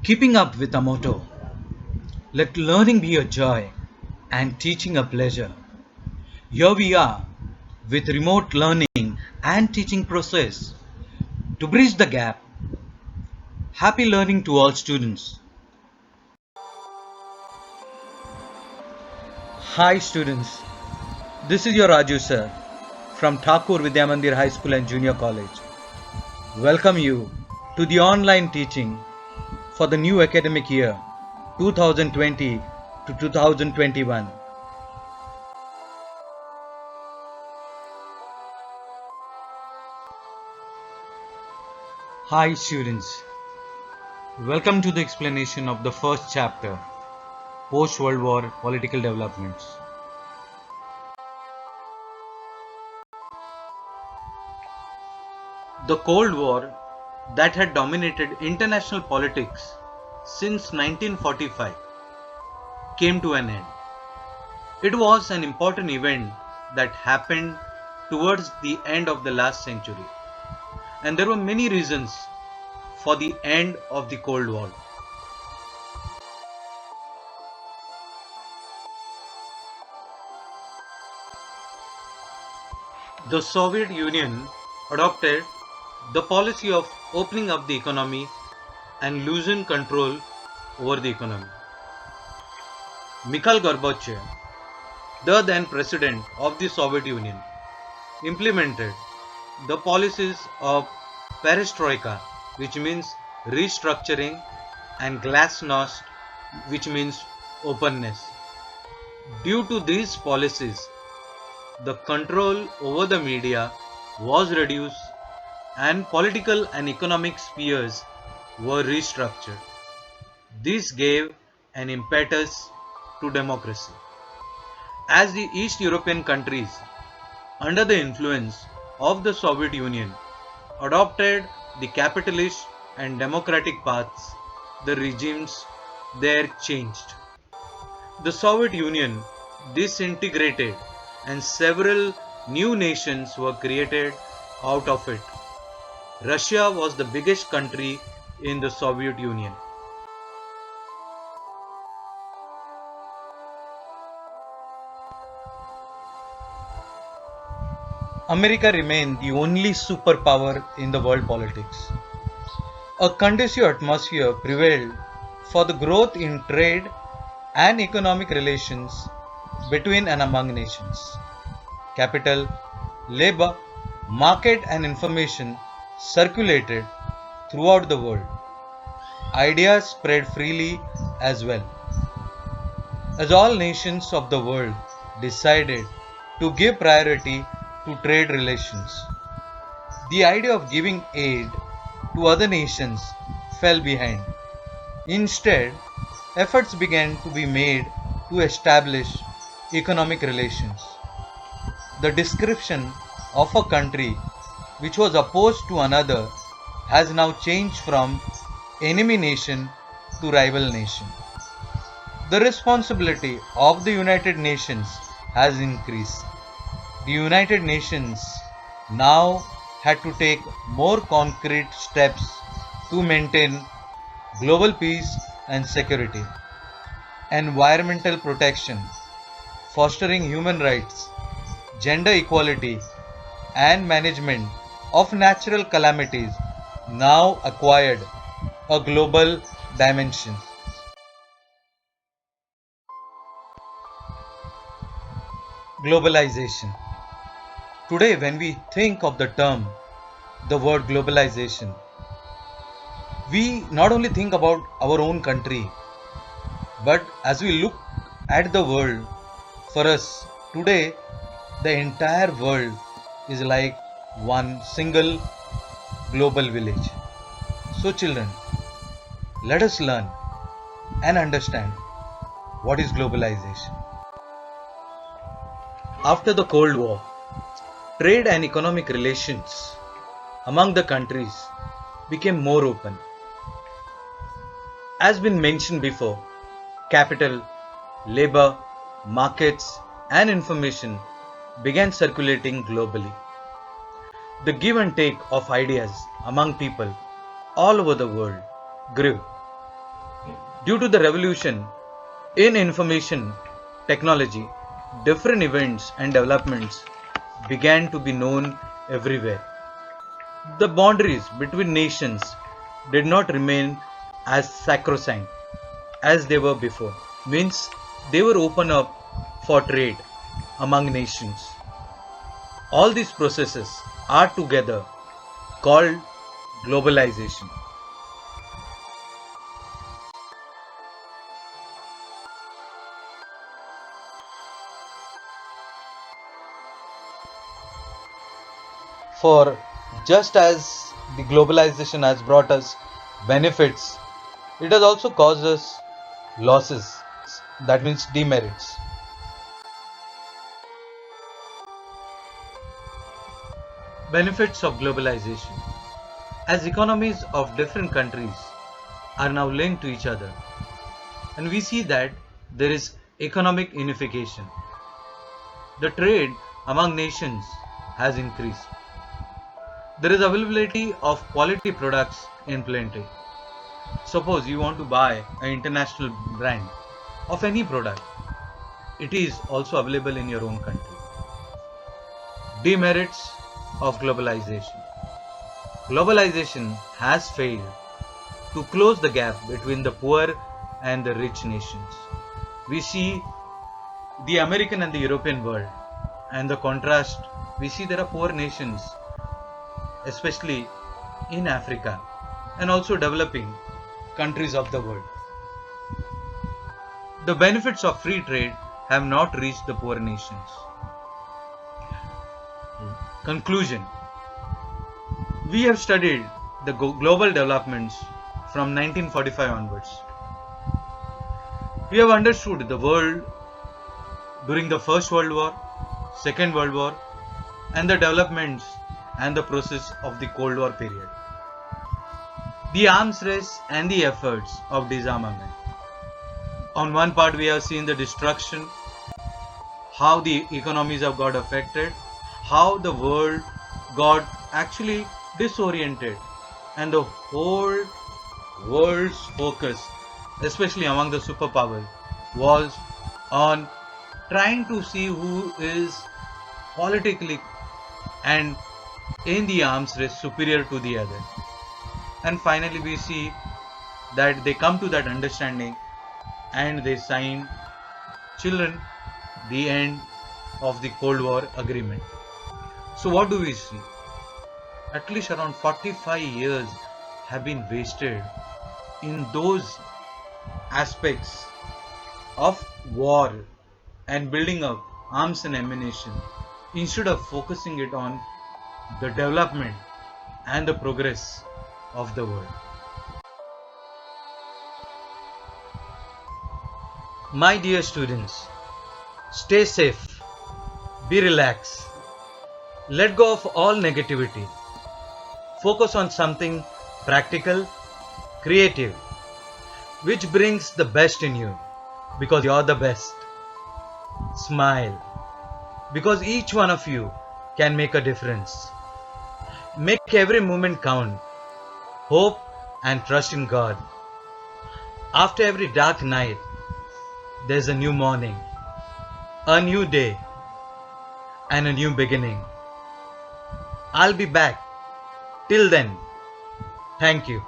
Keeping up with a motto, let learning be a joy and teaching a pleasure. Here we are with remote learning and teaching process to bridge the gap. Happy learning to all students. Hi students, this is your Raju sir from Thakur Vidyamandir High School and Junior College. Welcome you to the online teaching for the new academic year 2020 to 2021. Hi students, welcome to the explanation of the first chapter, Post-World War Political Developments. The Cold War that had dominated international politics since 1945 came to an end. It was an important event that happened towards the end of the last century, and there were many reasons for the end of the Cold War. The Soviet Union adopted the policy of opening up the economy and losing control over the economy. Mikhail Gorbachev, the then president of the Soviet Union, implemented the policies of perestroika, which means restructuring, and glasnost, which means openness. Due to these policies, the control over the media was reduced and political and economic spheres were restructured. This gave an impetus to democracy. As the East European countries, under the influence of the Soviet Union, adopted the capitalist and democratic paths, the regimes there changed. The Soviet Union disintegrated and several new nations were created out of it. Russia was the biggest country in the Soviet Union. America remained the only superpower in the world politics. A conducive atmosphere prevailed for the growth in trade and economic relations between and among nations. Capital, labor, market, and information circulated throughout the world. Ideas spread freely as well, as all nations of the world decided to give priority to trade relations. The idea of giving aid to other nations fell behind. Instead, efforts began to be made to establish economic relations. The description of a country which was opposed to another has now changed from enemy nation to rival nation. The responsibility of the United Nations has increased. The United Nations now had to take more concrete steps to maintain global peace and security, environmental protection, fostering human rights, gender equality, and management of natural calamities now acquired a global dimension. Globalization. Today, when we think of the term, the word globalization, we not only think about our own country, but as we look at the world, for us today, the entire world is like one single global village. So, children, let us learn and understand what is globalization. After the Cold War, trade and economic relations among the countries became more open. As been mentioned before, capital, labor, markets, and information began circulating globally. The give and take of ideas among people all over the world grew. Due to the revolution in information technology, different events and developments began to be known everywhere. The boundaries between nations did not remain as sacrosanct as they were before. Means they were open up for trade among nations. All these processes are together called globalization. For just as the globalization has brought us benefits, it has also caused us losses, that means demerits. Benefits of globalization. As economies of different countries are now linked to each other, and we see that there is economic unification. The trade among nations has increased. There is availability of quality products in plenty. Suppose you want to buy an international brand of any product, it is also available in your own country. Demerits of globalization. Globalization has failed to close the gap between the poor and the rich nations. We see the American and the European world, and the contrast, we see there are poor nations, especially in Africa and also developing countries of the world. The benefits of free trade have not reached the poor nations. Conclusion. We have studied the global developments from 1945 onwards. We have understood the world during the First World War, Second World War, and the developments and the process of the Cold War period. The arms race and the efforts of disarmament. On one part, we have seen the destruction, how the economies have got affected, how the world got actually disoriented, and the whole world's focus, especially among the superpowers, was on trying to see who is politically and in the arms race superior to the other. And finally, we see that they come to that understanding and they sign children the end of the Cold War agreement. So what do we see? At least around 45 years have been wasted in those aspects of war and building up arms and ammunition instead of focusing it on the development and the progress of the world. My dear students, stay safe, be relaxed, let go of all negativity, focus on something practical, creative, which brings the best in you because you're the best. Smile because each one of you can make a difference. Make every moment count. Hope and trust in God. After every dark night, there's a new morning, a new day, and a new beginning. I'll be back. Till then, thank you.